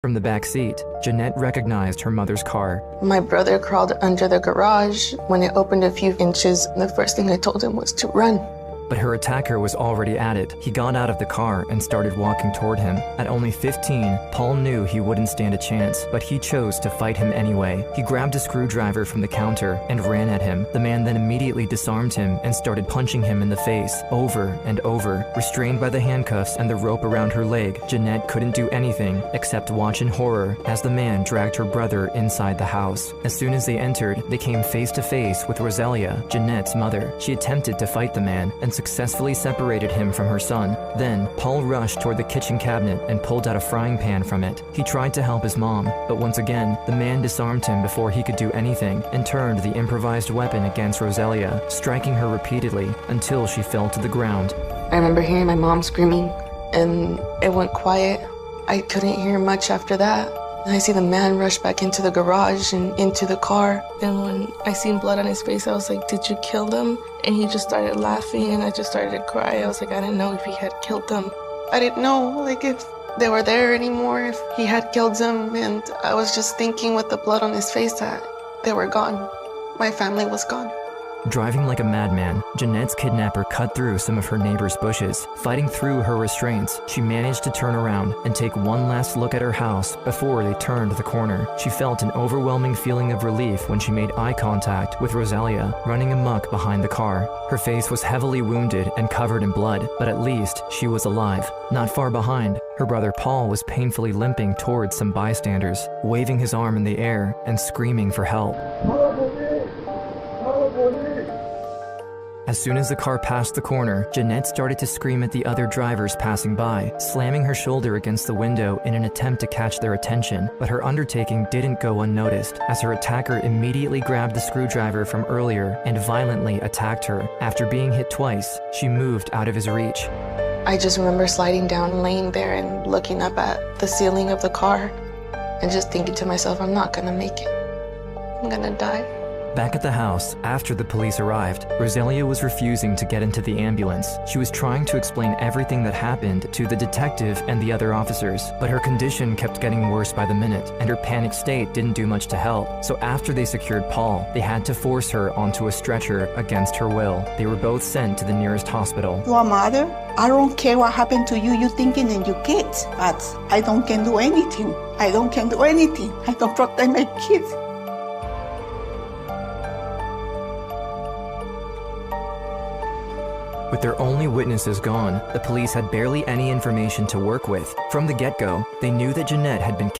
From the back seat, Jeanette recognized her mother's car. My brother crawled under the garage. When it opened a few inches, the first thing I told him was to run. But her attacker was already at it. He got out of the car and started walking toward him. At only 15, Paul knew he wouldn't stand a chance, but he chose to fight him anyway. He grabbed a screwdriver from the counter and ran at him. The man then immediately disarmed him and started punching him in the face, over and over. Restrained by the handcuffs and the rope around her leg, Jeanette couldn't do anything except watch in horror as the man dragged her brother inside the house. As soon as they entered, they came face to face with Rosalia, Jeanette's mother. She attempted to fight the man and successfully separated him from her son. Then, Paul rushed toward the kitchen cabinet and pulled out a frying pan from it. He tried to help his mom, but once again, the man disarmed him before he could do anything and turned the improvised weapon against Rosalia, striking her repeatedly until she fell to the ground. I remember hearing my mom screaming, and it went quiet. I couldn't hear much after that. And I see the man rush back into the garage and into the car. And when I seen blood on his face, I was like, "Did you kill them?" And he just started laughing, and I just started to cry. I was like, I didn't know if he had killed them. I didn't know, if they were there anymore, if he had killed them. And I was just thinking with the blood on his face that they were gone. My family was gone. Driving like a madman, Jeanette's kidnapper cut through some of her neighbor's bushes. Fighting through her restraints, she managed to turn around and take one last look at her house before they turned the corner. She felt an overwhelming feeling of relief when she made eye contact with Rosalia, running amok behind the car. Her face was heavily wounded and covered in blood, but at least she was alive. Not far behind, her brother Paul was painfully limping towards some bystanders, waving his arm in the air and screaming for help. As soon as the car passed the corner, Jeanette started to scream at the other drivers passing by, slamming her shoulder against the window in an attempt to catch their attention. But her undertaking didn't go unnoticed, as her attacker immediately grabbed the screwdriver from earlier and violently attacked her. After being hit twice, she moved out of his reach. I just remember sliding down, laying there and looking up at the ceiling of the car and just thinking to myself, I'm not gonna make it. I'm gonna die. Back at the house, after the police arrived, Rosalia was refusing to get into the ambulance. She was trying to explain everything that happened to the detective and the other officers, but her condition kept getting worse by the minute, and her panicked state didn't do much to help. So after they secured Paul, they had to force her onto a stretcher against her will. They were both sent to the nearest hospital. To a mother, I don't care what happened to you, you thinking and your kids, but I can do anything. I can do anything. I don't protect my kids. With their only witnesses gone, the police had barely any information to work with. From the get-go, they knew that Jeanette had been